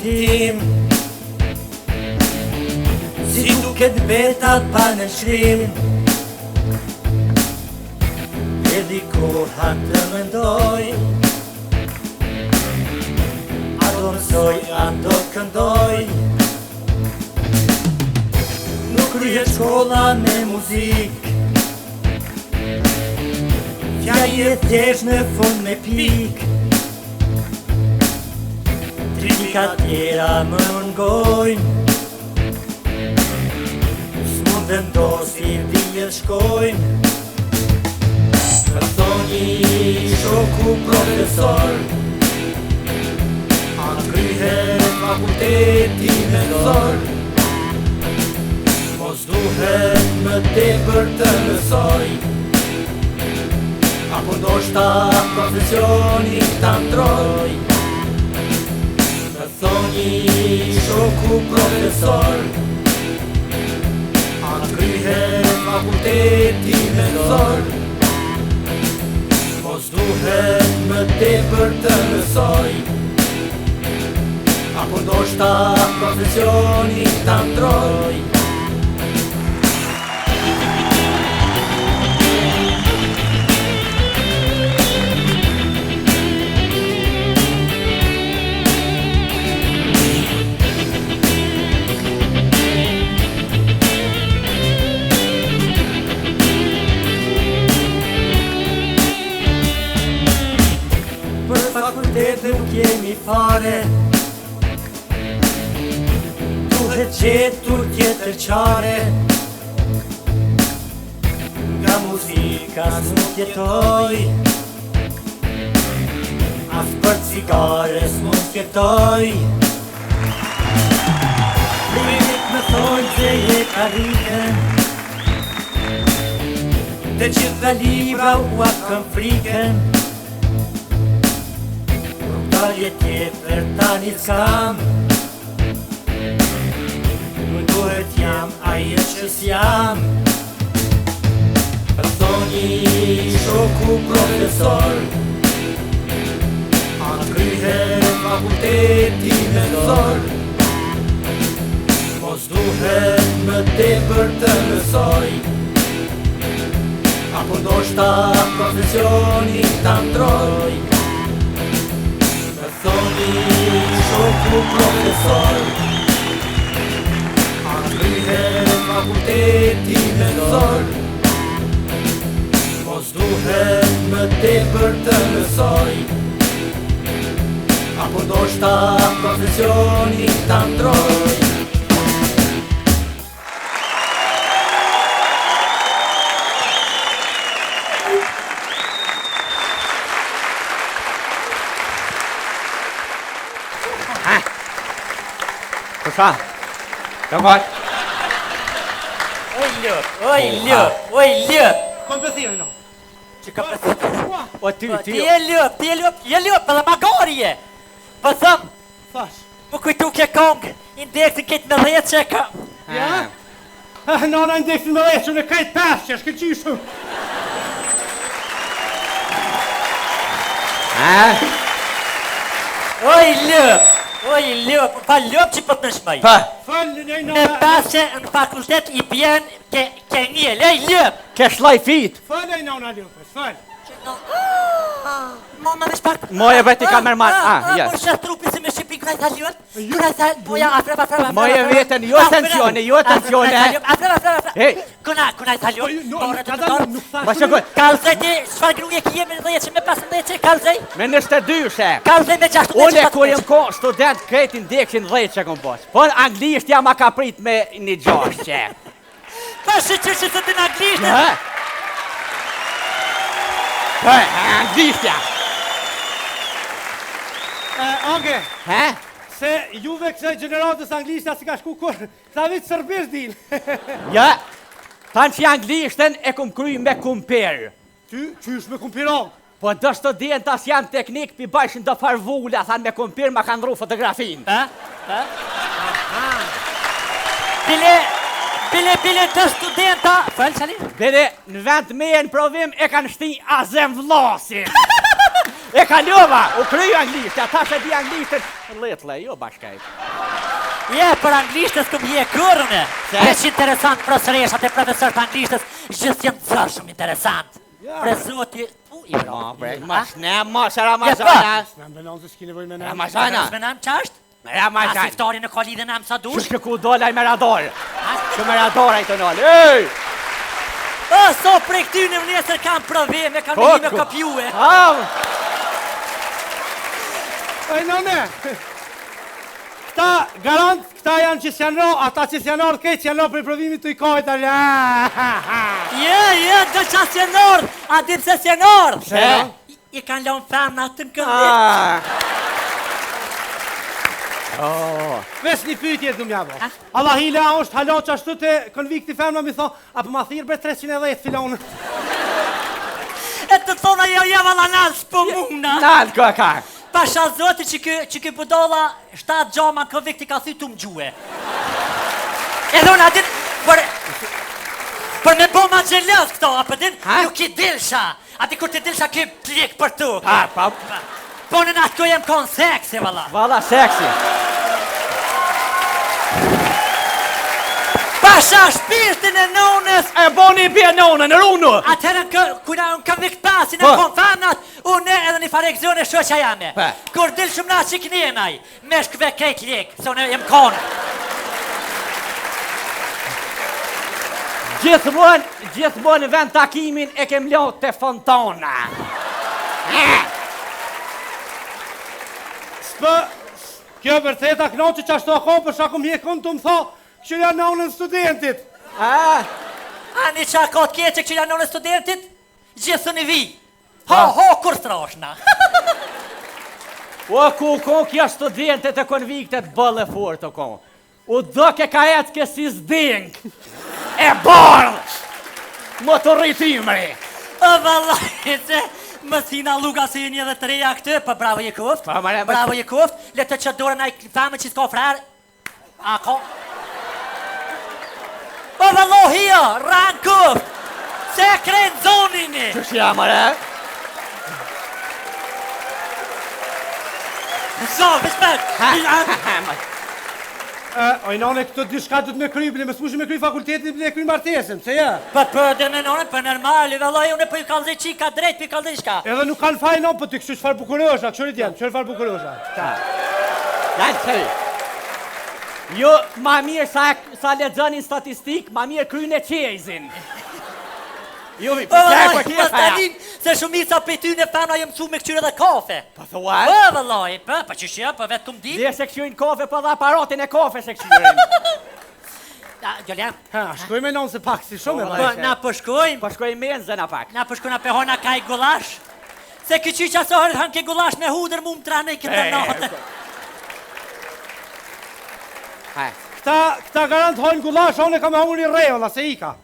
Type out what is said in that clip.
Tim si duket betat pa në shrim e dikoha të mendoj a do mësoj, a do këndoj nuk kryhet shkolla me muzik fjalë e thjesht në fund me pik Trika tjera më ngojnë S'mund vendos i vjet shkojnë Më thoni shoku profesor A kryhet fakulteti me thor Mos duhet më tepër të mësoj Apo ndoshta profesioni ta ndroj Thoni shoku profesor A kryhet fakulteti me thor Mos duhet më tepër të mësoj Apo ndoshta profesioni ta ndroj Nuk jemi fare Duhet gjetur tjetër qare Nga muzika s'mund jetoj As për cigare s'mund jetoj Primit më thojnë që je karriken Dhe gjitha libra u akën friken Dalje tjetër tani s'kam Nuk duhet jam aje që s'jam Thoni shoku profesor A kryhet fakulteti me thor Mos duhet më tepër të mësoj Apo ndoshta profesioni ta ndroj Thoni shoku profesor A kryhet fakulteti me thor Mos duhet më tepër të mësoj Apo ndoshta profesioni ta ndroj Sa? Kom var. Oj lëp. Kom për thirë, no. Që ka për thirë? O, ty. Ti e lëp, për dhe magarje. Për thëm. Thash. Më kujtu kje kongë, indeksin këtë me dhejtë që ka. Ja? Nona indeksin me dhejtë që në kajtë pasë që është këtë qishtu. Oj, lëp! Oj, lëp! Pa lëp që për të nëshmaj. Pa. Falë një Me pasë në fakultet I bjen ke njëll, ej, lëp! Ke shlaj fit. Falë e nona Lupës, falë. Mama me shpak. Moje veti kamerman. Ja. Por që trupi si me shqipi këraj tha lëp. Këraj tha, boja, afreva. Moje vetën, jo tensione, jo tensione. Afreva. Hej. Këraj tha lëp. Ma shëkoj. Kalzej ti, shfar gruje ki jemi në dhejë që me 15 kalzej. Me 22 she. Kalzej me 16. Unë kur jem ko student kretin dekshin 10 që kom bosh. Po anglisht jam a ka prit me një 6 që. Pa shqyqyr që të në anglisht. Anglisht ja. Ange, He? se juve kësë gjeneratës anglishtja si ka shku kur, sa vitë sërbisht din. Ja. Tanë që anglishten e kum kry me kumper. Ty, qysh me kumpirong. Po do studentas jam teknik pi bajshin do farvula, thanë me kumper ma kanë ru fotografin. Bile të studenta. Falë qali? Bile në vend me e në provim e kanë shti Azem Vlasin. E ka ljova, u kryu anglishtja, ta se di anglishten. Letle, jo bashkaj. Je, për anglishtës këm je kërëne. Vesh interesant profesoreshat e profesor të anglishtës, gjithë jenë të shumë interesant. Pre zoti, i bro. Mas ne, mas Ramazana. Në mbenon se s'ki nevoj me në. Ramazana. Me nam qashtë? Ramazana. Asiftori në koli dhe nam sa dush? Që ku dolaj me rador. Që me rador a i të nëllë. Ej! O, so prej këty në vnesër kam provime, kam një me kopjue. Ej, none, këta garant, këta janë që s'janë ro, ata që s'janë orë kejtë, që janë ro për provimit të i kojtë, Je, do qa s'janë orë, a di pse s'janë orë. Se? I kanë lanë femna të në këndit. Vesh një pyetje du mjavo. Allah hile a është halo që ashtu të konvikti femna mi thonë, a për ma thirë bre 310 filonë. E të thona jo valla nalë s'po muna. Nalë ko ka. Pasha zoti që ky budolla 7 gjama në konvikti ka thy të më gjue. Edhe unë atin, për me bo ma gjelës këto, a për din, nuk i dilsha. Ati kur ti dilsha ki plik për tu. Po në natë ko jem konë seksi, valla. Valla seksi. Pasha shpirtin e nonës. E boni i bje nonën, në runu. Atëherë kuna unë kam vikt pasin e kom famnat, unë edhe një farekzion e shoqa jame. Kur dil shumë na që kënjenaj, me shkve kejt lik, se unë jem konë. Gjithmonë në vend takimin e kem lot të fontana. S'pë, kjo vërteta knoqë që ashtu ako për shakum jekon të më tho, që janë nonën studentit. A një qakot kje që janë nonën studentit, gjithë në vi. Ho, kur stroshna. O, ku kja studentet e konviktet bëllë e fort të kon. U doke ka jetë kësi zding. E barë. Më të rritimri. O, vallaj, se më thina luga se një dhe të reja këtë, për bravo je koft. Bravo je koft. Le të që dore na i famë që s'ka frarë. Ako. O, vallohia, ranë koft. Se krenë zonini. Që shja, mare? Zo, vishpet. Oj, none, këtë dy shka du të me kry, bële me s'mushi me kry fakultetin, bële kry martesën, se ja? Për dhe me none, për nërmali, vallaj, unë për i kalzej qika drejt, për i kalzej shka. Edhe nuk kanë faj non, për ty kështu qëfar bukurosha, këshurit janë, qëfar bukurosha. Janë të jo, ma mirë sa ledzonin statistik, ma mirë krynë e qezin. Jo, mi, për kërë për kërë. Se shumica për ty në fana jem su me këqyre dhe kafe. Pa thua? Po, vallaj, pa qëshja, pa vetë këmë dit. Dhe se këqyrin kafe, pa dhe aparatin e kafe se këqyrin. Gjoljan. Shkoj me nonë se pak si shumë e Po, bajshe. na përshkojmë. Përshkojmë menzën a pak. Na përshkojmë pe hona kaj gulash. Se këqy që asohër hanë ke gulash me hudër mu më trane i këtë natë. Këta garant hojnë gulash, onë e ka me humur një rejolla, se i ka.